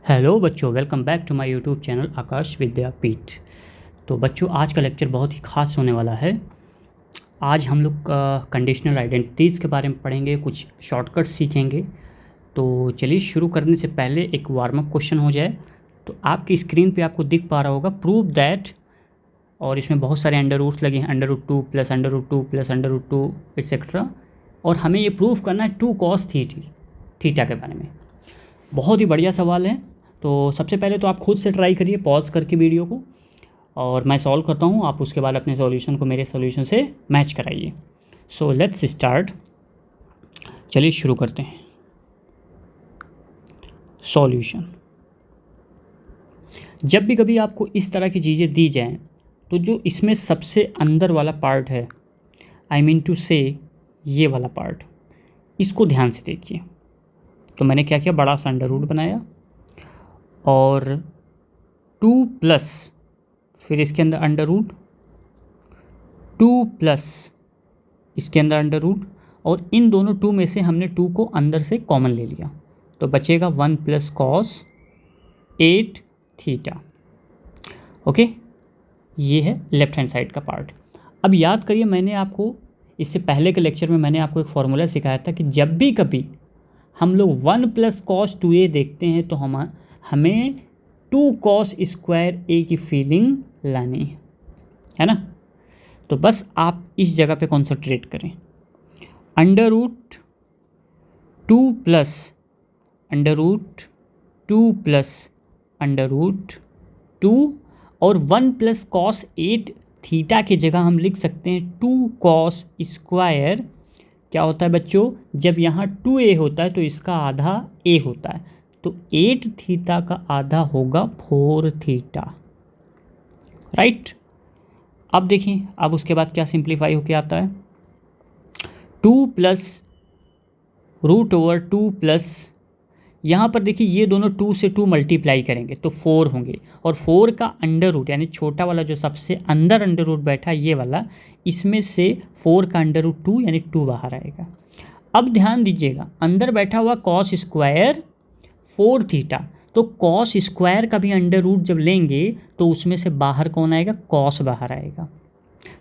Hello बच्चों, welcome back to my YouTube channel Aakash Vidyapeeth. तो बच्चों, आज का लेक्चर बहुत ही ख़ास होने वाला है। आज हम लोग कंडीशनल आइडेंटिटीज़ के बारे में पढ़ेंगे, कुछ शॉर्टकट्स सीखेंगे। तो चलिए शुरू करने से पहले एक वार्म अप क्वेश्चन हो जाए। तो आपकी स्क्रीन पे आपको दिख पा रहा होगा प्रूव दैट, और इसमें बहुत सारे अंडर रूट्स लगे हैं, √2 प्लस √2 प्लस √2 एट्सेट्रा। और हमें ये प्रूव करना है 2 cos थीटा के बारे में। बहुत ही बढ़िया सवाल है। तो सबसे पहले तो आप खुद से ट्राई करिए पॉज करके वीडियो को, और मैं सॉल्व करता हूँ, आप उसके बाद अपने सॉल्यूशन को मेरे सॉल्यूशन से मैच कराइए। So let's start. चलिए शुरू करते हैं सॉल्यूशन। जब भी कभी आपको इस तरह की चीज़ें दी जाएं, तो जो इसमें सबसे अंदर वाला पार्ट है, आई मीन टू से ये वाला पार्ट, इसको ध्यान से देखिए। तो मैंने क्या किया, बड़ा सा अंडर रूट बनाया और 2 प्लस, फिर इसके अंदर अंडर रूट 2 प्लस इसके अंदर अंडर रूट, और इन दोनों 2 में से हमने 2 को अंदर से कॉमन ले लिया, तो बचेगा 1 प्लस कॉस 8 थीटा। ओके, ये है लेफ्ट हैंड साइड का पार्ट। अब याद करिए, मैंने आपको इससे पहले के लेक्चर में मैंने आपको एक फॉर्मूला सिखाया था कि जब भी कभी हम लोग 1 प्लस कॉस 2a देखते हैं तो हमें 2 cos स्क्वायर a की फीलिंग लानी है ना। तो बस आप इस जगह पे कॉन्सेंट्रेट करें। Under root 2 plus under root 2 plus under root 2 और 1 प्लस कॉस 8 थीटा की जगह हम लिख सकते हैं 2 cos स्क्वायर। क्या होता है बच्चों, जब यहाँ 2a होता है तो इसका आधा a होता है, तो 8 थीटा का आधा होगा 4 थीटा, राइट। अब देखिए, अब उसके बाद क्या सिंप्लीफाई होके आता है, 2 प्लस √2 प्लस, यहाँ पर देखिए ये दोनों 2 से 2 मल्टीप्लाई करेंगे तो 4 होंगे, और 4 का अंडर रूट यानी छोटा वाला जो सबसे अंदर अंडर रूट बैठा है ये वाला, इसमें से 4 का अंडर रूट 2 यानी 2 बाहर आएगा। अब ध्यान दीजिएगा, अंदर बैठा हुआ कॉस स्क्वायर 4 थीटा, तो कॉस स्क्वायर का भी अंडर रूट जब लेंगे तो उसमें से बाहर कौन आएगा, कॉस बाहर आएगा,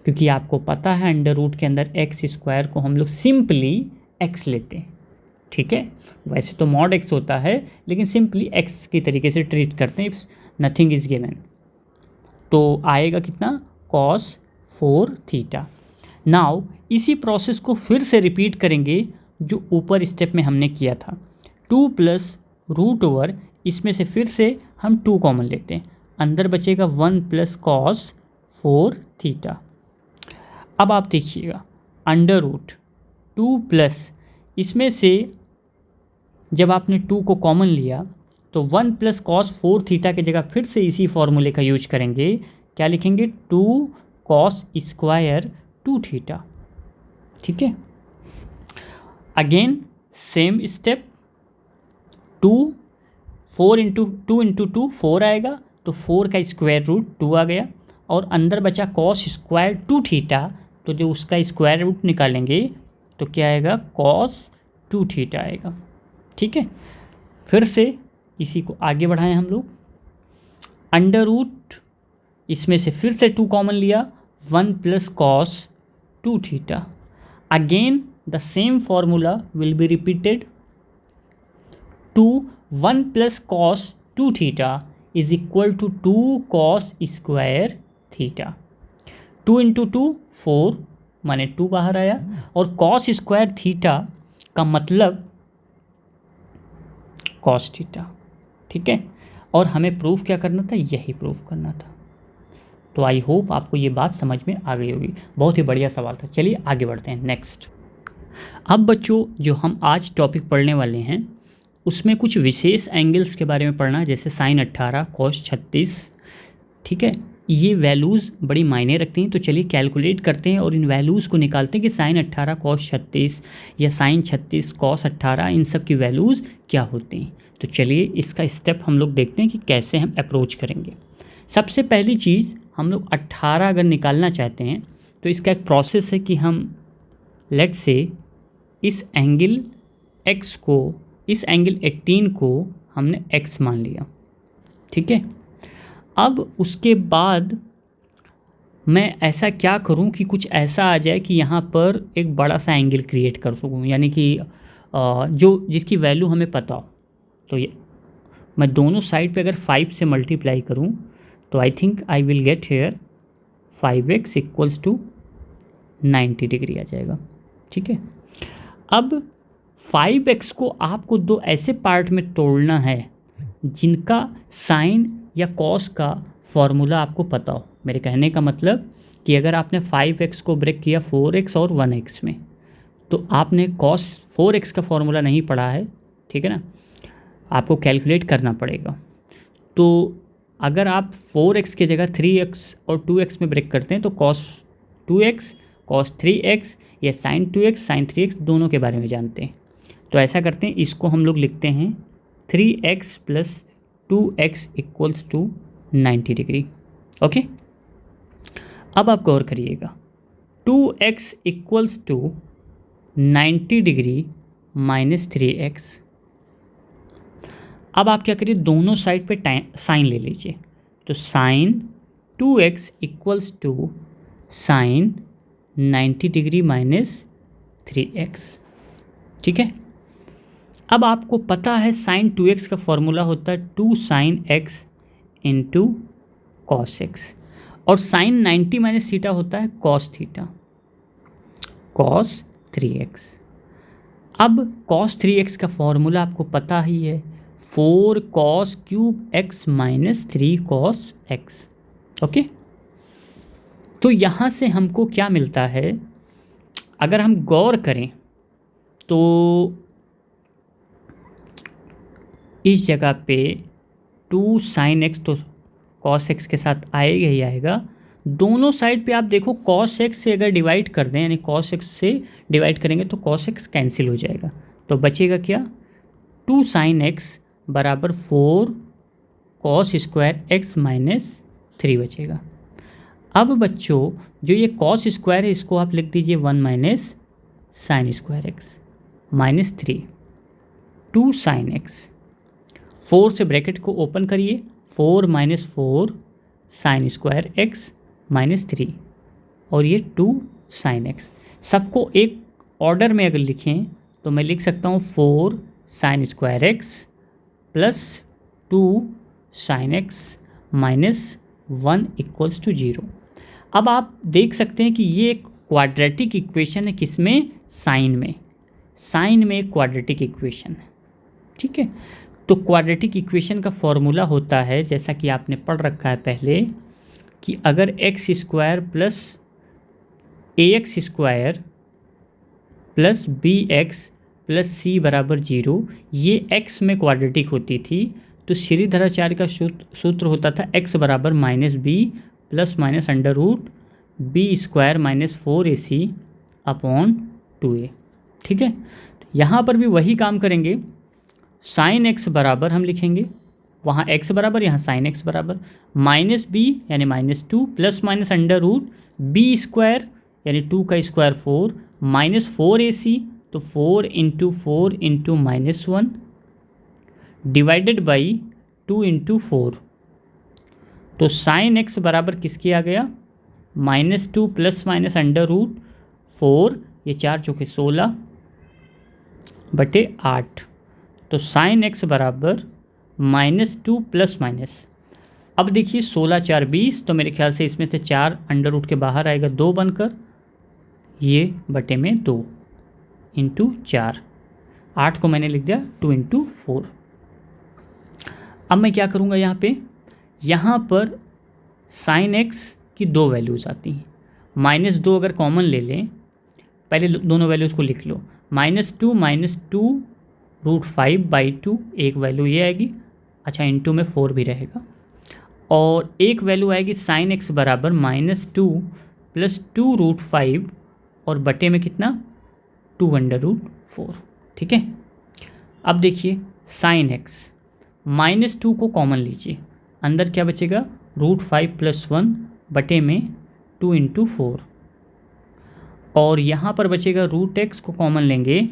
क्योंकि आपको पता है अंडर रूट के अंदर एक्स स्क्वायर को हम लोग सिंपली एक्स लेते हैं, ठीक है। वैसे तो मॉड एक्स होता है, लेकिन सिंपली एक्स की तरीके से ट्रीट करते हैं, नथिंग इज गिवन। तो आएगा कितना, कॉस 4 थीटा। नाउ इसी प्रोसेस को फिर से रिपीट करेंगे जो ऊपर स्टेप में हमने किया था। 2 प्लस √, इसमें से फिर से हम 2 कॉमन लेते हैं, अंदर बचेगा 1 प्लस कॉस 4 थीटा। अब आप देखिएगा, अंडर रूट 2 प्लस, इसमें से जब आपने 2 को कॉमन लिया तो 1 प्लस कॉस 4 थीटा की जगह फिर से इसी फॉर्मूले का यूज करेंगे। क्या लिखेंगे, 2 cos स्क्वायर 2 थीटा, ठीक है। अगेन सेम स्टेप, 4 इंटू 2 4 आएगा, तो 4 का स्क्वायर रूट 2 आ गया, और अंदर बचा कॉस स्क्वायर 2 थीटा, तो जो उसका स्क्वायर रूट निकालेंगे तो क्या आएगा, कॉस 2 थीटा आएगा, ठीक है। फिर से इसी को आगे बढ़ाएं हम लोग, अंडर रूट, इसमें से फिर से 2 कॉमन लिया, 1 plus cos 2 theta. Again the same formula will be repeated, 1 plus cos 2 theta is equal to 2 cos square theta. 2 into 2 4 माने 2 बाहर आया, और cos स्क्वायर थीटा का मतलब cos थीटा, ठीक है। और हमें प्रूफ क्या करना था, यही प्रूफ करना था। तो आई होप आपको ये बात समझ में आ गई होगी। बहुत ही बढ़िया सवाल था। चलिए आगे बढ़ते हैं नेक्स्ट। अब बच्चों, जो हम आज टॉपिक पढ़ने वाले हैं उसमें कुछ विशेष एंगल्स के बारे में पढ़ना, जैसे sin 18 cos 36, ठीक है। ये वैल्यूज़ बड़ी मायने रखती हैं, तो चलिए कैलकुलेट करते हैं और इन वैल्यूज़ को निकालते हैं कि sin 18 cos 36 या sin 36 cos 18 इन सब की वैल्यूज़ क्या होती हैं। तो चलिए इसका स्टेप हम लोग देखते हैं कि कैसे हम अप्रोच करेंगे। सबसे पहली चीज़, हम लोग 18 अगर निकालना चाहते हैं तो इसका एक प्रोसेस है कि हम लेट से इस एंगल x को, इस एंगल 18 को हमने x मान लिया, ठीक है। अब उसके बाद मैं ऐसा क्या करूं कि कुछ ऐसा आ जाए कि यहाँ पर एक बड़ा सा एंगल क्रिएट कर सकूं, यानी कि जो जिसकी वैल्यू हमें पता हो। तो ये मैं दोनों साइड पे अगर 5 से मल्टीप्लाई करूं तो I think I will get here 5x equals to 90 degree आ जाएगा, ठीक है। अब 5x को आपको दो ऐसे पार्ट में तोड़ना है जिनका साइन या कॉस का फॉर्मूला आपको पता हो। मेरे कहने का मतलब कि अगर आपने 5x को ब्रेक किया 4x और 1x में, तो आपने कॉस 4x का फॉर्मूला नहीं पढ़ा है, ठीक है ना, आपको कैलकुलेट करना पड़ेगा। तो अगर आप 4x की जगह 3x और 2x में ब्रेक करते हैं तो cos 2x cos 3x या sin 2x sin 3x दोनों के बारे में जानते हैं। तो ऐसा करते हैं, इसको हम लोग लिखते हैं 3x plus 2x equals to 90 degree. Okay, अब आप गौर करिएगा, 2x equals to 90 degree minus 3x। अब आप क्या करिए, दोनों साइड पे साइन ले लीजिए। तो sine 2x equals to sine 90 degree minus 3x, ठीक है। अब आपको पता है साइन 2x का फॉर्मूला होता है 2 sine x into cos x, और साइन 90 माइनस थीटा होता है कॉस थीटा, कॉस 3x। अब कॉस 3x का फॉर्मूला आपको पता ही है, 4 cos cube x minus 3 cos x। Okay, तो यहाँ से हमको क्या मिलता है, अगर हम गौर करें तो इस जगह पे 2 साइन एक्स तो कॉस एक्स के साथ आएगा ही आएगा। दोनों साइड पे आप देखो कॉस एक्स से अगर डिवाइड कर दें, यानी कॉस एक्स से डिवाइड करेंगे तो कॉस एक्स कैंसिल हो जाएगा, तो बचेगा क्या, 2 साइन एक्स बराबर 4 कॉस स्क्वायर एक्स माइनस 3 बचेगा। अब बच्चों जो ये कॉस स्क्वायर है इसको आप लिख दीजिए 1 minus sign square x minus 3 2 sine x. 4 से ब्रैकेट को ओपन करिए, 4 minus 4 sine square x minus 3 और ये 2 साइन एक्स। सबको एक ऑर्डर में अगर लिखें तो मैं लिख सकता हूँ 4 sine square x plus 2 sine x minus 1 equals to 0। अब आप देख सकते हैं कि ये एक क्वाड्रेटिक इक्वेशन है, किसमें, साइन में। साइन में एक क्वाड्रेटिक इक्वेशन है, ठीक है। तो क्वाड्रेटिक इक्वेशन का फॉर्मूला होता है, जैसा कि आपने पढ़ रखा है पहले, कि अगर x square plus a x square plus b x plus c बराबर 0, ये एक्स में क्वाड्रेटिक होती थी, तो श्रीधराचार्य का सूत्र होता था एक्स बराबर minus b plus minus under root b square minus 4ac upon 2a, ठीक है। यहाँ पर भी वही काम करेंगे, साइन एक्स बराबर हम लिखेंगे, वहाँ एक्स बराबर, यहाँ साइन एक्स बराबर माइनस बी यानी minus 2 plus minus under root b square यानी 2 का स्क्वायर 4 माइनस 4ac, तो 4 into 4 into minus 1 divided by 2 into 4। तो साइन एक्स बराबर किसके आ गया, minus 2 plus minus under root 4, ये 4 चौके 16 बटे 8, तो साइन एक्स बराबर माइनस 2 प्लस माइनस, अब देखिए 16 4 20, तो मेरे ख्याल से इसमें से 4 अंडर रूट के बाहर आएगा 2 बनकर, ये बटे में 2 इंटू 4, 8 को मैंने लिख दिया 2 इंटू 4। अब मैं क्या करूँगा, यहाँ पर साइन एक्स की 2 वैल्यूज़ आती हैं, माइनस 2 अगर कॉमन ले लें, पहले दोनों वैल्यूज़ को लिख लो, माइनस 2 रूट 5 बाई 2, एक वैल्यू ये आएगी, अच्छा इंटू में 4 भी रहेगा, और एक वैल्यू आएगी साइन एक्स बराबर माइनस 2 प्लस 2 रूट 5 और बटे में कितना 2 अंडर रूट 4, ठीक है। अब देखिए साइन एक्स माइनस 2 को कॉमन लीजिए, अंदर क्या बचेगा रूट 5 प्लस 1 बटे में 2 इंटू 4, और यहाँ पर बचेगा रूट एक्स को कॉमन लेंगे,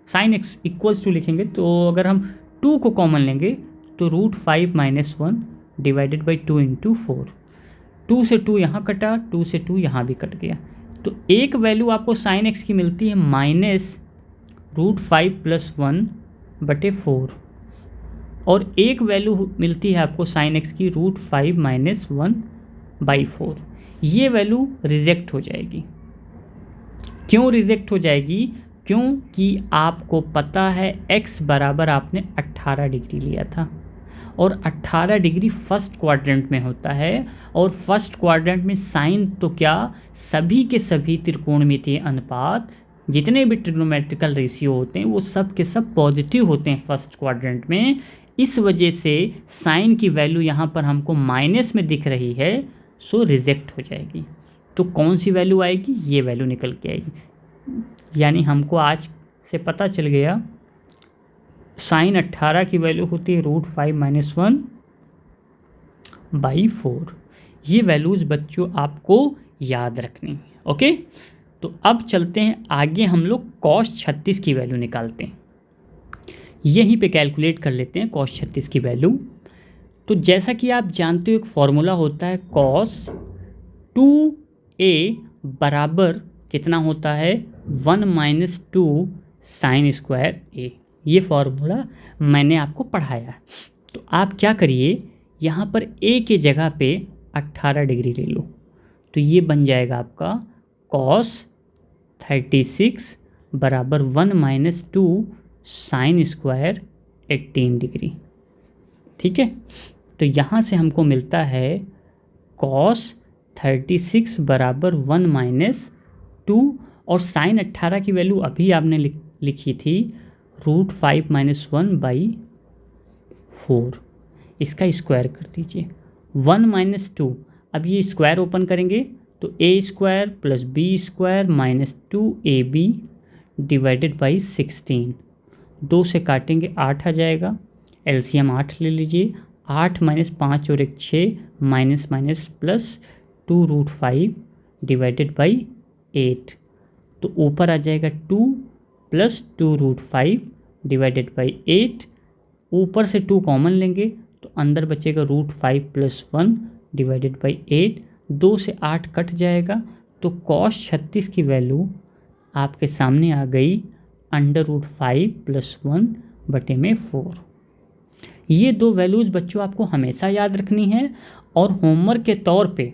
साइन एक्स इक्वल्स टू लिखेंगे, तो अगर हम 2 को कॉमन लेंगे तो √5 - 1 डिवाइडेड बाई 2 इंटू 4। 2 से 2 यहाँ कटा, 2 से 2 यहाँ भी कट गया। तो एक वैल्यू आपको साइन एक्स की मिलती है -√5 + 1/4, और एक वैल्यू मिलती है आपको साइन एक्स की √5 - 1/4। ये वैल्यू रिजेक्ट हो जाएगी। क्यों रिजेक्ट हो जाएगी? क्योंकि आपको पता है x बराबर आपने 18 डिग्री लिया था, और 18 डिग्री फर्स्ट क्वाड्रेंट में होता है, और फर्स्ट क्वाड्रेंट में साइन तो क्या, सभी के सभी त्रिकोणमितीय अनुपात जितने भी ट्रिग्नोमेट्रिकल रेशियो होते हैं वो सब के सब पॉजिटिव होते हैं फर्स्ट क्वाड्रेंट में। इस वजह से साइन की वैल्यू यहाँ पर हमको माइनस में दिख रही है, सो रिजेक्ट हो जाएगी। तो कौन सी वैल्यू आएगी? ये वैल्यू निकल के आएगी। यानी हमको आज से पता चल गया साइन 18 की वैल्यू होती है √5 - 1/4। ये वैल्यूज़ बच्चों आपको याद रखनी है। ओके, तो अब चलते हैं आगे, हम लोग cos 36 की वैल्यू निकालते हैं। यहीं पे कैलकुलेट कर लेते हैं cos 36 की वैल्यू। तो जैसा कि आप जानते हो एक फॉर्मूला होता है cos 2a बराबर कितना होता है 1 - 2 sin स्क्वायर a। ये फॉर्मूला मैंने आपको पढ़ाया है। तो आप क्या करिए, यहाँ पर a के जगह पे 18 डिग्री ले लो, तो ये बन जाएगा आपका cos 36 बराबर 1 - 2 sin स्क्वायर 18 डिग्री। ठीक है, तो यहाँ से हमको मिलता है cos 36 बराबर 1 - 2, और साइन 18 की वैल्यू अभी आपने लिखी थी √5 - 1/4। इसका स्क्वायर कर दीजिए 1 - 2। अब ये स्क्वायर ओपन करेंगे तो a² + b² - 2ab divided by 16। 2 से काटेंगे 8 आ जाएगा, एलसीएम 8 ले लीजिए। 8 - 5 और 1 6 minus minus plus 2√5 divided by 8। तो ऊपर आ जाएगा 2 + 2√5 डिवाइडेड बाई 8। ऊपर से 2 कॉमन लेंगे तो अंदर बचेगा √5 + 1 डिवाइडेड बाई 8। 2 से 8 कट जाएगा, तो cos 36 की वैल्यू आपके सामने आ गई √5 + 1/4। ये दो वैल्यूज़ बच्चों आपको हमेशा याद रखनी है, और होमवर्क के तौर पे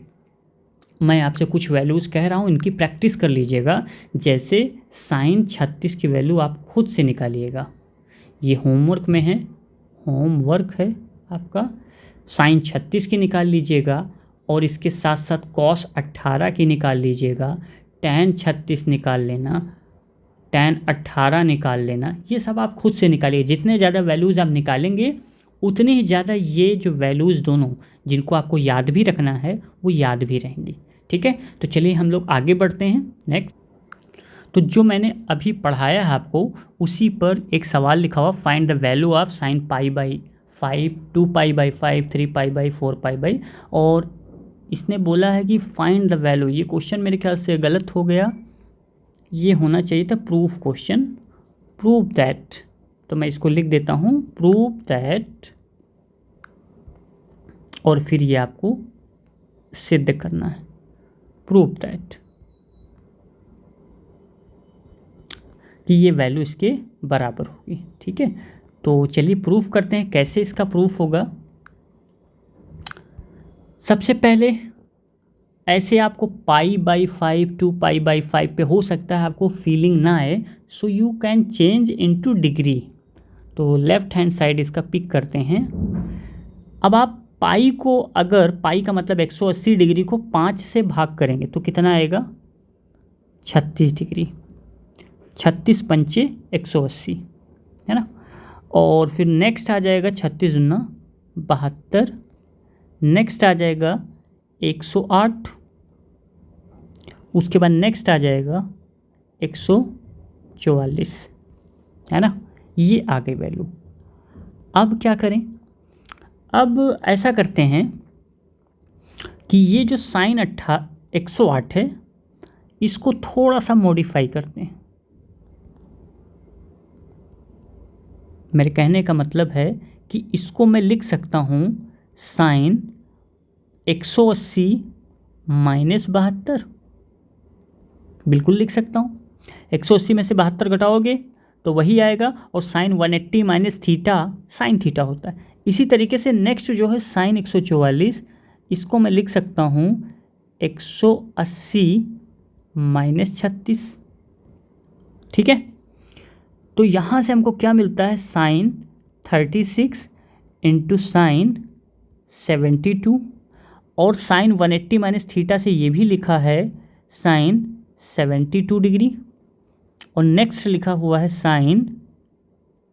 मैं आपसे कुछ वैल्यूज़ कह रहा हूँ, इनकी प्रैक्टिस कर लीजिएगा। जैसे साइन 36 की वैल्यू आप खुद से निकालिएगा, ये होमवर्क में है, होमवर्क है आपका। साइन 36 की निकाल लीजिएगा, और इसके साथ साथ cos 18 की निकाल लीजिएगा, tan 36 निकाल लेना, tan 18 निकाल लेना। ये सब आप खुद से निकालिए। जितने ज़्यादा वैल्यूज़ आप निकालेंगे उतनी ही ज़्यादा ये जो वैल्यूज़ दोनों जिनको आपको याद भी रखना है वो याद भी रहेंगी। ठीक है, तो चलिए हम लोग आगे बढ़ते हैं नेक्स्ट। तो जो मैंने अभी पढ़ाया है आपको, उसी पर एक सवाल लिखा हुआ, find the value of sin π/5, 2π/5, 3π/4π, और इसने बोला है कि फाइंड द वैल्यू। ये क्वेश्चन मेरे ख्याल से गलत हो गया, ये होना चाहिए था प्रूफ क्वेश्चन, प्रूव दैट। तो मैं इसको लिख देता हूँ, प्रूव दैट, और फिर ये आपको सिद्ध करना है, प्रूव दैट कि ये वैल्यू इसके बराबर होगी। ठीक है, तो चलिए प्रूफ करते हैं। कैसे इसका प्रूफ होगा? सबसे पहले ऐसे आपको π/5, 2π/5 पे हो सकता है आपको फीलिंग ना आए, so you can change into degree. तो लेफ्ट हैंड साइड इसका पिक करते हैं। अब आप पाई को, अगर पाई का मतलब 180 डिग्री को 5 से भाग करेंगे तो कितना आएगा 36 डिग्री। 36 पंचे 180 है ना। और फिर नेक्स्ट आ जाएगा 36 दूना 72, नेक्स्ट आ जाएगा 108, उसके बाद नेक्स्ट आ जाएगा 144 है ना। ये आ गई वैल्यू। अब क्या करें? अब ऐसा करते हैं कि ये जो साइन 108 है इसको थोड़ा सा मॉडिफाई करते हैं। मेरे कहने का मतलब है कि इसको मैं लिख सकता हूँ साइन 180 माइनस 72, बिल्कुल लिख सकता हूँ। 180 में से 72 घटाओगे तो वही आएगा, और sine 180 minus theta sine theta होता है। इसी तरीके से नेक्स्ट जो है साइन 144, इसको मैं लिख सकता हूँ 180 माइनस 36, ठीक है। तो यहाँ से हमको क्या मिलता है, साइन 36 इंटू साइन 72, और साइन 180 माइनस थीटा से ये भी लिखा है साइन 72 डिग्री, और नेक्स्ट लिखा हुआ है साइन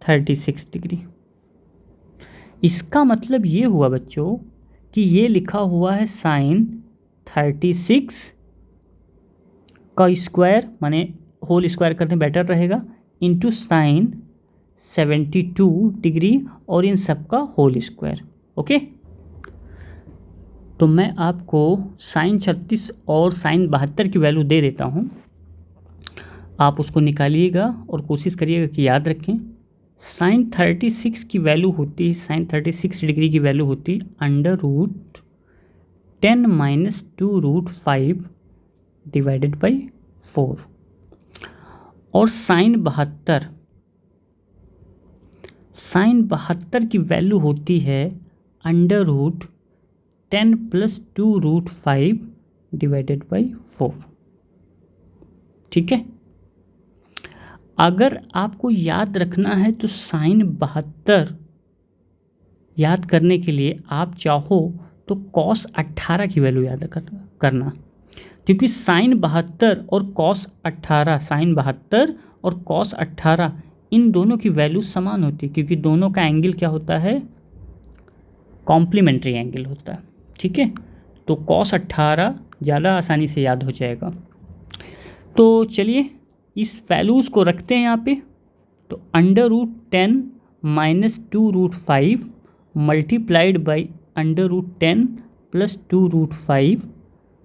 36 डिग्री। इसका मतलब ये हुआ बच्चों कि ये लिखा हुआ है साइन 36 का स्क्वायर, माने होल स्क्वायर करने बेटर रहेगा, इंटू साइन 72 डिग्री, और इन सब का होल स्क्वायर। ओके, तो मैं आपको साइन 36 और साइन 72 की वैल्यू दे देता हूँ, आप उसको निकालिएगा और कोशिश करिएगा कि याद रखें। साइन 36 की वैल्यू होती है, साइन 36 डिग्री की वैल्यू होती है under root 10 minus 2√5 divided by 4, और साइन 72 की वैल्यू होती है under root 10 plus 2√5 divided by 4, ठीक है। अगर आपको याद रखना है तो साइन 72 याद करने के लिए आप चाहो तो कॉस 18 की वैल्यू याद करना, क्योंकि साइन 72 और कॉस 18, साइन 72 और कॉस 18 इन दोनों की वैल्यू समान होती है, क्योंकि दोनों का एंगल क्या होता है, कॉम्प्लीमेंट्री एंगल होता है, ठीक है। तो कॉस 18 ज़्यादा आसानी से याद हो जाएगा। तो चलिए इस वैल्यूज़ को रखते हैं यहाँ पे। तो under root 10 minus 2√5 multiplied by under root 10 plus 2√5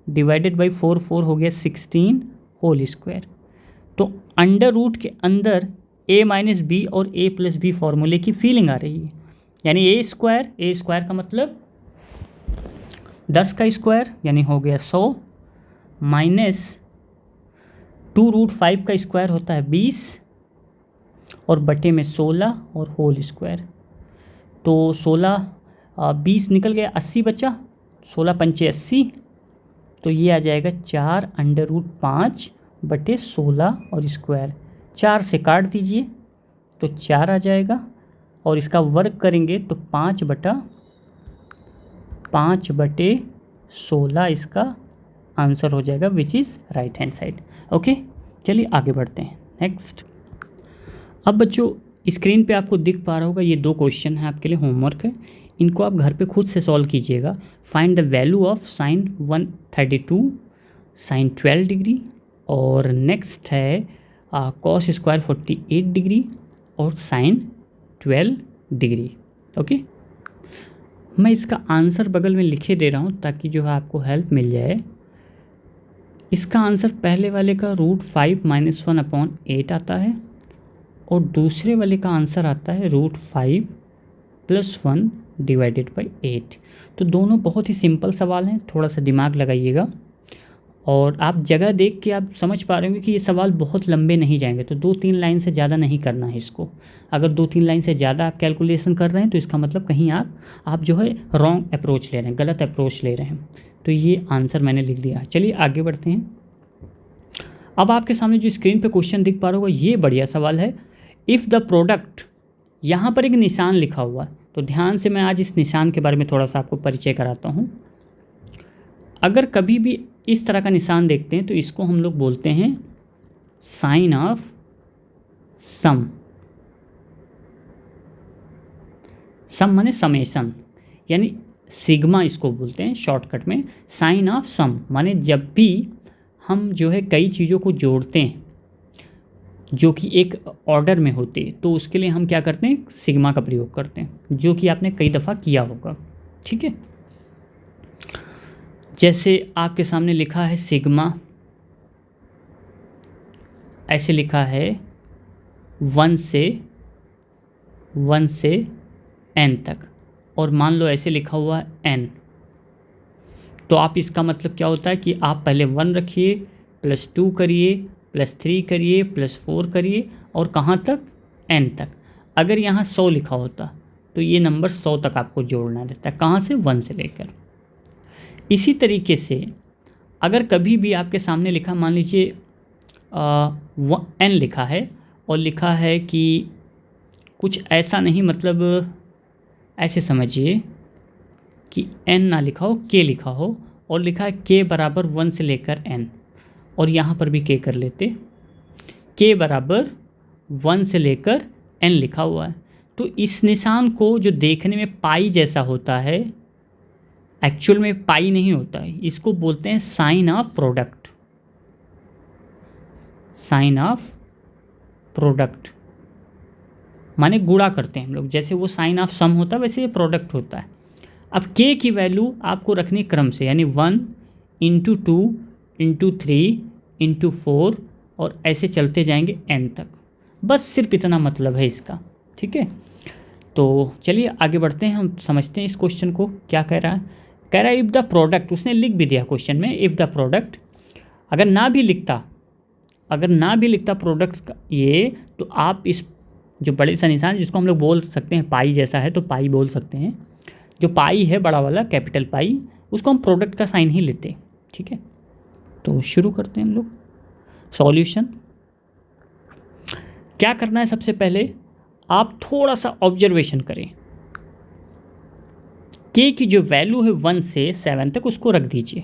divided by 4 हो गया 16 होल स्क्वायर। तो अंडर रूट के अंदर a माइनस बी और a प्लस बी फॉर्मूले की फीलिंग आ रही है, यानी ए स्क्वायर का मतलब 10 का स्क्वायर यानी हो गया 100, माइनस 2√5 का स्क्वायर होता है 20, और बटे में 16 और होल स्क्वायर। तो 16 20 निकल गया, 80 बचा, 16 पंचे 80, तो ये आ जाएगा 4 अंडर रूट 5 बटे 16 और स्क्वायर। 4 से काट दीजिए तो 4 आ जाएगा, और इसका वर्ग करेंगे तो 5 बटे 16 इसका आंसर हो जाएगा, which is right hand side. Okay, चलिए आगे बढ़ते हैं नेक्स्ट। अब बच्चों स्क्रीन पे आपको दिख पा रहा होगा, ये 2 क्वेश्चन है आपके लिए, होमवर्क है, इनको आप घर पे खुद से सॉल्व कीजिएगा। Find the value of sine 132 sine 12 degree, और नेक्स्ट है कॉस स्क्वायर 48 डिग्री और साइन 12 डिग्री। ओके, मैं इसका आंसर बगल में लिखे दे रहा हूँ ताकि जो है आपको हेल्प मिल जाए। इसका आंसर पहले वाले का √5 - 1/8 आता है, और दूसरे वाले का आंसर आता है √5 + 1 डिवाइडेड बाई 8। तो दोनों बहुत ही सिंपल सवाल हैं, थोड़ा सा दिमाग लगाइएगा, और आप जगह देख के आप समझ पा रहे होंगे कि ये सवाल बहुत लंबे नहीं जाएंगे। तो 2-3 लाइन से ज़्यादा नहीं करना है इसको। अगर 2-3 लाइन से ज़्यादा आप कैलकुलेशन कर रहे हैं तो इसका मतलब कहीं आप जो है रॉन्ग अप्रोच ले रहे हैं, गलत अप्रोच ले रहे हैं। तो ये आंसर मैंने लिख दिया। चलिए आगे बढ़ते हैं। अब आपके सामने जो स्क्रीन पे क्वेश्चन दिख पा रहा होगा, ये बढ़िया सवाल है। इफ़ द प्रोडक्ट, यहाँ पर एक निशान लिखा हुआ, तो ध्यान से मैं आज इस निशान के बारे में थोड़ा सा आपको परिचय कराता हूँ। अगर कभी भी इस तरह का निशान देखते हैं तो इसको हम लोग बोलते हैं साइन ऑफ सम। सम माने समेशन, यानी सिग्मा इसको बोलते हैं शॉर्टकट में। साइन ऑफ सम माने जब भी हम जो है कई चीज़ों को जोड़ते हैं जो कि एक ऑर्डर में होते हैं, तो उसके लिए हम क्या करते हैं, सिग्मा का प्रयोग करते हैं, जो कि आपने कई दफ़ा किया होगा। ठीक है, जैसे आपके सामने लिखा है सिग्मा, ऐसे लिखा है 1 से 1 से n तक, और मान लो ऐसे लिखा हुआ है n, तो आप इसका मतलब क्या होता है कि आप पहले 1 रखिए, +2 करिए, +3 करिए, +4 करिए, और कहाँ तक, n तक। अगर यहाँ 100 लिखा होता तो ये नंबर 100 तक आपको जोड़ना रहता है, कहाँ से, 1 से लेकर। इसी तरीके से अगर कभी भी आपके सामने लिखा, मान लीजिए n लिखा है और लिखा है कि कुछ ऐसा नहीं, मतलब ऐसे समझिए कि n ना लिखा हो, k लिखा हो, और लिखा है k बराबर 1 से लेकर n, और यहाँ पर भी k कर लेते, k बराबर 1 से लेकर n लिखा हुआ है। तो इस निशान को जो देखने में पाई जैसा होता है, एक्चुअल में पाई नहीं होता है, इसको बोलते हैं sine of product. Sine of product माने गुणा करते हैं हम लोग, जैसे वो साइन ऑफ सम होता है वैसे ये प्रोडक्ट होता है। अब k की वैल्यू आपको रखनी क्रम से, यानी 1 × 2 × 3 × 4, और ऐसे चलते जाएंगे n तक। बस सिर्फ इतना मतलब है इसका, ठीक है। तो चलिए आगे बढ़ते हैं, हम समझते हैं इस क्वेश्चन को क्या कह रहा है। कह रहा है इफ़ द प्रोडक्ट, उसने लिख भी दिया क्वेश्चन में, इफ़ द प्रोडक्ट, अगर ना भी लिखता प्रोडक्ट का ये, तो आप इस जो बड़े सा निशान जिसको हम लोग बोल सकते हैं पाई जैसा है, तो पाई बोल सकते हैं, जो पाई है बड़ा वाला कैपिटल पाई, उसको हम प्रोडक्ट का साइन ही लेते हैं, ठीक है। तो शुरू करते हैं हम लोग सॉल्यूशन। क्या करना है, सबसे पहले आप थोड़ा सा ऑब्जर्वेशन करें, k की जो वैल्यू है 1 से 7 तक उसको रख दीजिए,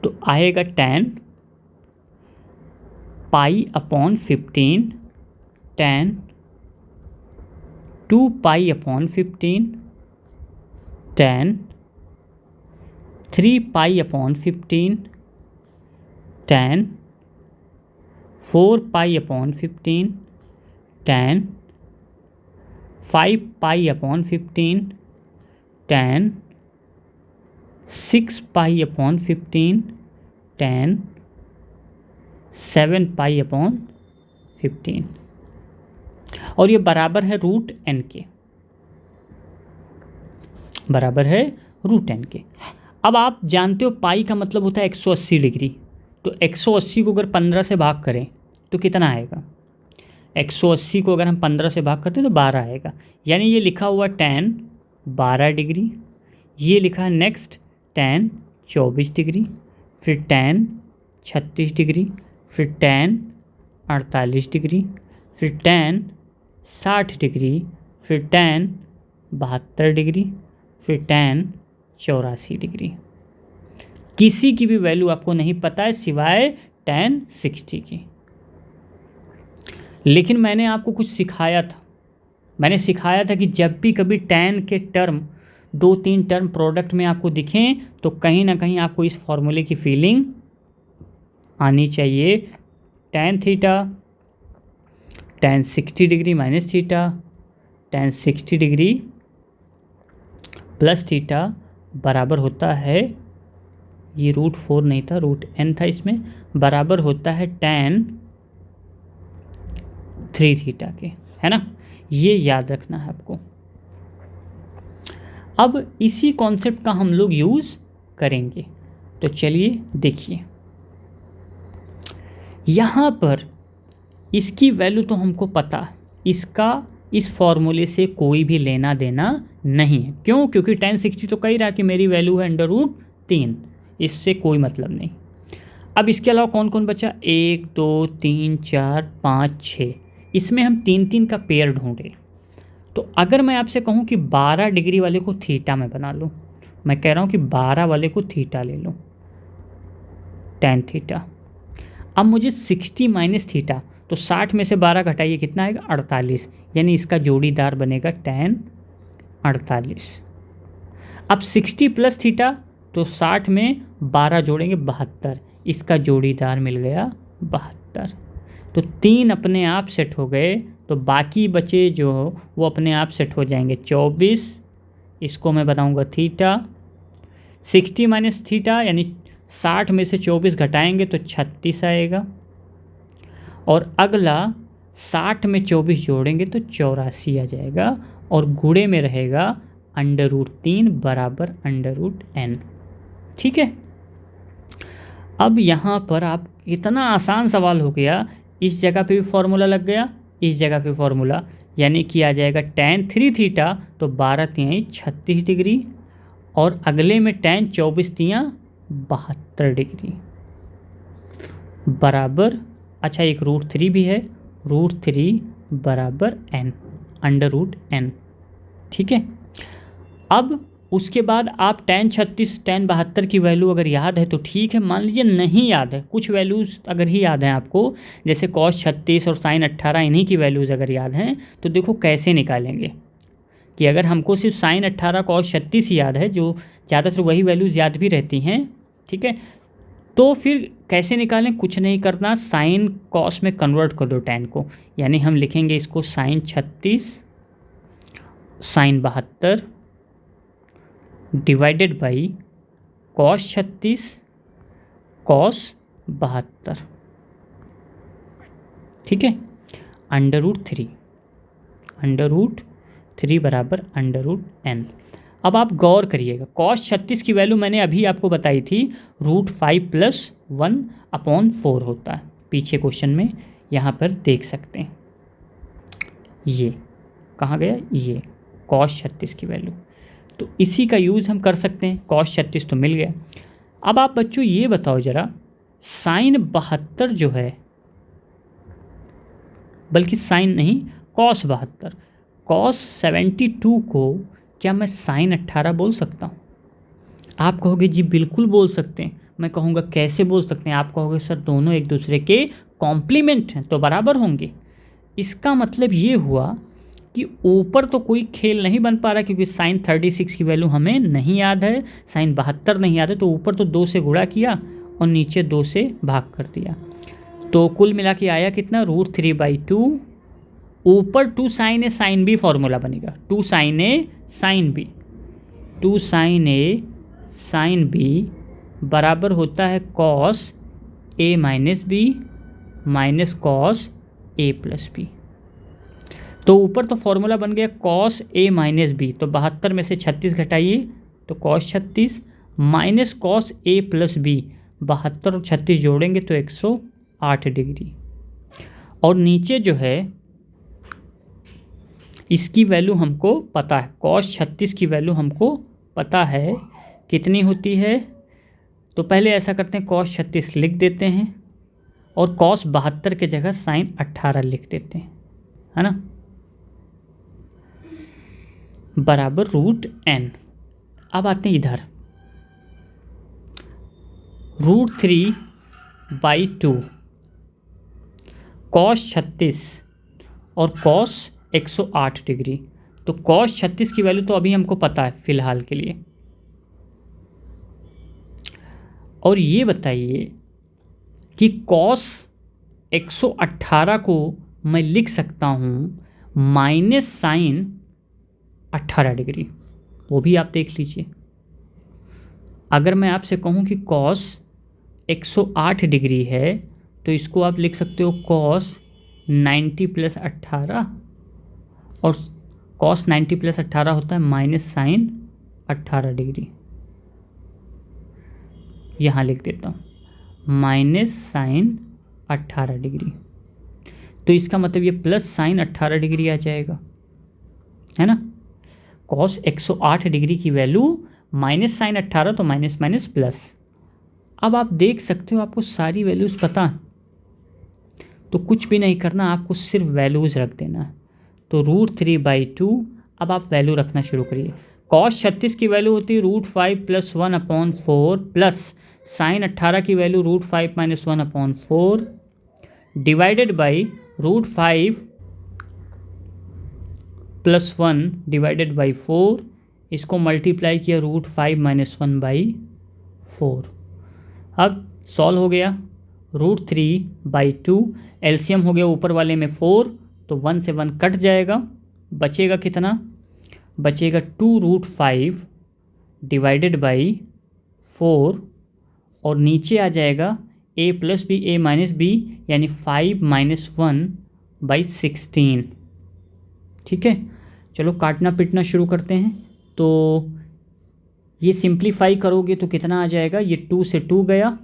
तो आएगा 10 π/15, 10 2 π/15, 10 3 π/15, 10 4 π/15, 10 5 π/15, 10 6 π/15, 10 7 π/15, और ये बराबर है √n के, बराबर है √n के। अब आप जानते हो पाई का मतलब होता है 180 डिग्री, तो 180 को अगर 15 से भाग करें तो कितना आएगा, 180 को अगर हम 15 से भाग करते हैं तो 12 आएगा। यानी ये लिखा हुआ tan 12 डिग्री, ये लिखा है नेक्स्ट tan 24 डिग्री, फिर tan 36 डिग्री, फिर tan 48 डिग्री, फिर tan 60 डिग्री, फिर tan 72 डिग्री, फिर tan 84 डिग्री। किसी की भी वैल्यू आपको नहीं पता है सिवाय tan 60 की। लेकिन मैंने आपको कुछ सिखाया था, मैंने सिखाया था कि जब भी कभी tan के टर्म 2-3 टर्म प्रोडक्ट में आपको दिखें तो कहीं ना कहीं आपको इस फॉर्मूले की फीलिंग आनी चाहिए। tan theta, tan 60 degree minus theta, tan 60 degree plus theta बराबर होता है, ये √4 नहीं था, √n था इसमें, बराबर होता है tan 3 थीटा के, है ना। ये याद रखना है आपको। अब इसी कॉन्सेप्ट का हम लोग यूज़ करेंगे, तो चलिए देखिए, यहाँ पर इसकी वैल्यू तो हमको पता, इसका इस फॉर्मूले से कोई भी लेना देना नहीं है। क्यों? क्योंकि tan 60 तो कह रहा कि मेरी वैल्यू है √3, इससे कोई मतलब नहीं। अब इसके अलावा कौन कौन बचा, 1 2 3 4 5 6, इसमें हम 3-3 का पेयर ढूंढे। तो अगर मैं आपसे कहूँ कि 12 डिग्री वाले को थीटा में बना लो, मैं कह रहा हूँ कि 12 वाले को थीटा ले लो, tan थीटा। अब मुझे 60 माइनस थीटा, तो 60 में से 12 घटाइए, कितना आएगा, 48, यानी इसका जोड़ीदार बनेगा tan 48। अब 60 प्लस थीटा, तो 60 में 12 जोड़ेंगे 72, इसका जोड़ीदार मिल गया 72। तो 3 अपने आप सेट हो गए, तो बाकी बचे जो वो अपने आप सेट हो जाएंगे 24, इसको मैं बताऊंगा थीटा। 60 माइनस थीटा यानी 60 में से 24 घटाएंगे तो 36 आएगा। और अगला 60 में 24 जोड़ेंगे तो 84 आ जाएगा और गुणे में रहेगा √3 बराबर √n। ठीक है। अब यहाँ पर आप कितना आसान सवाल हो गया, इस जगह पे भी फॉर्मूला लग गया, इस जगह पे फॉर्मूला, यानी कि आ जाएगा tan 3 थीटा तो 12 तिहाई 36 डिग्री और अगले में tan 24 तिया 72 डिग्री बराबर, अच्छा एक √3 भी है, √3 बराबर n √n। ठीक है। अब उसके बाद आप tan 36 tan 72 की वैल्यू अगर याद है तो ठीक है, मान लीजिए नहीं याद है, कुछ वैल्यूज़ अगर ही याद हैं आपको, जैसे cos 36 और sin 18 इन्हीं की वैल्यूज़ अगर याद हैं तो देखो कैसे निकालेंगे कि अगर हमको सिर्फ sin 18 cos 36 याद है, जो ज़्यादातर वही वैल्यूज़ याद भी रहती हैं, ठीक है, तो फिर कैसे निकालें, कुछ नहीं करना, साइन कॉस में कन्वर्ट कर दो tan को, यानी हम लिखेंगे इसको sin 36 sin 72 divided by cos 36 cos 72। ठीक है, √3 बराबर √n। अब आप गौर करिएगा, cos 36 की वैल्यू मैंने अभी आपको बताई थी, √5 + 1/4 होता है, पीछे क्वेश्चन में यहाँ पर देख सकते हैं। ये कहाँ गया, ये cos 36 की वैल्यू, तो इसी का यूज़ हम कर सकते हैं। cos 36 तो मिल गया। अब आप बच्चों ये बताओ ज़रा, sin 72 जो है, बल्कि साइन नहीं, cos 72, cos 72 को क्या मैं sin 18 बोल सकता हूँ? आप कहोगे जी बिल्कुल बोल सकते हैं। मैं कहूँगा कैसे बोल सकते हैं? आप कहोगे सर दोनों एक दूसरे के कॉम्प्लीमेंट हैं तो बराबर होंगे। इसका मतलब ये हुआ कि ऊपर तो कोई खेल नहीं बन पा रहा, क्योंकि sin 36 की वैल्यू हमें नहीं याद है, sin 72 नहीं याद है, तो ऊपर तो 2 से गुणा किया और नीचे 2 से भाग कर दिया, तो कुल मिला के आया कितना, √3/2। ऊपर 2 sin A sin B formula बनेगा, 2 sin A sin B, 2 sin A sin B बराबर होता है cos A - B minus cos A + B। तो ऊपर तो फॉर्मूला बन गया cos A - B, तो 72 में से 36 घटाइए तो cos 36 minus cos A + B, 72 और 36 जोड़ेंगे तो 108 डिग्री। और नीचे जो है इसकी वैल्यू हमको पता है, cos 36 की वैल्यू हमको पता है कितनी होती है, तो पहले ऐसा करते हैं cos 36 लिख देते हैं और cos 72 के जगह sin 18 लिख देते हैं, है ना, बराबर √n। अब आते हैं इधर, √3/2 cos 36 और cos 108 डिग्री, तो cos 36 की वैल्यू तो अभी हमको पता है फ़िलहाल के लिए। और ये बताइए कि cos 118 को मैं लिख सकता हूँ माइनस sin 18 डिग्री, वो भी आप देख लीजिए। अगर मैं आपसे कहूँ कि cos 108 डिग्री है तो इसको आप लिख सकते हो cos 90 + 18, और cos 90 + 18 होता है माइनस sin 18 डिग्री। यहाँ लिख देता हूँ माइनस sin 18 डिग्री, तो इसका मतलब ये प्लस sin 18 डिग्री आ जाएगा, है ना। cos 108 डिग्री की वैल्यू माइनस sin 18, तो माइनस माइनस प्लस। अब आप देख सकते हो आपको सारी वैल्यूज़ पता है, तो कुछ भी नहीं करना, आपको सिर्फ वैल्यूज़ रख देना है। तो √3/2, अब आप वैल्यू रखना शुरू करिए। cos 36 की वैल्यू होती है √5 + 1/4 प्लस sin 18 की value √5 - 1/4 divided by √5 + 1 divided by 4, इसको मल्टीप्लाई किया √5 - 1/4। अब सॉल्व हो गया, √3/2 एलसीएम हो गया ऊपर वाले में 4, तो 1 से 1 कट जाएगा, बचेगा कितना, बचेगा 2√5 डिवाइडेड बाई 4, और नीचे आ जाएगा a + b a - b, यानी 5 - 1 बाई 16। ठीक है, चलो काटना पिटना शुरू करते हैं। तो ये सिंप्लीफाई करोगे तो कितना आ जाएगा, ये 2 से 2 गया,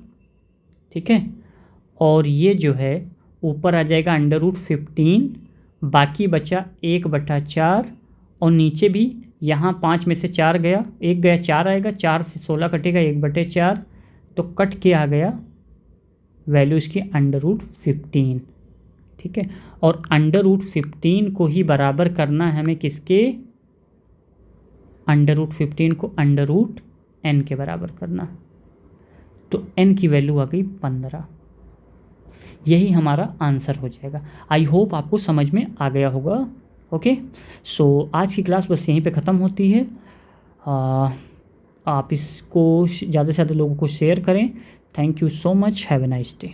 ठीक है, और ये जो है ऊपर आ जाएगा √15, बाकी बचा 1/4, और नीचे भी यहाँ 5 में से 4 गया, 1 गया 4 आएगा, 4 से 16 कटेगा 1/4, तो कट के आ गया वैल्यू इसकी √15। ठीक है, और √15 को ही बराबर करना है हमें किसके, √15 को √n के बराबर करना, तो n की वैल्यू आ गई 15। यही हमारा आंसर हो जाएगा। आई होप आपको समझ में आ गया होगा। ओके, सो आज की क्लास बस यहीं पे ख़त्म होती है। आप इसको ज़्यादा से ज़्यादा लोगों को शेयर करें। Thank you so much, have a nice day.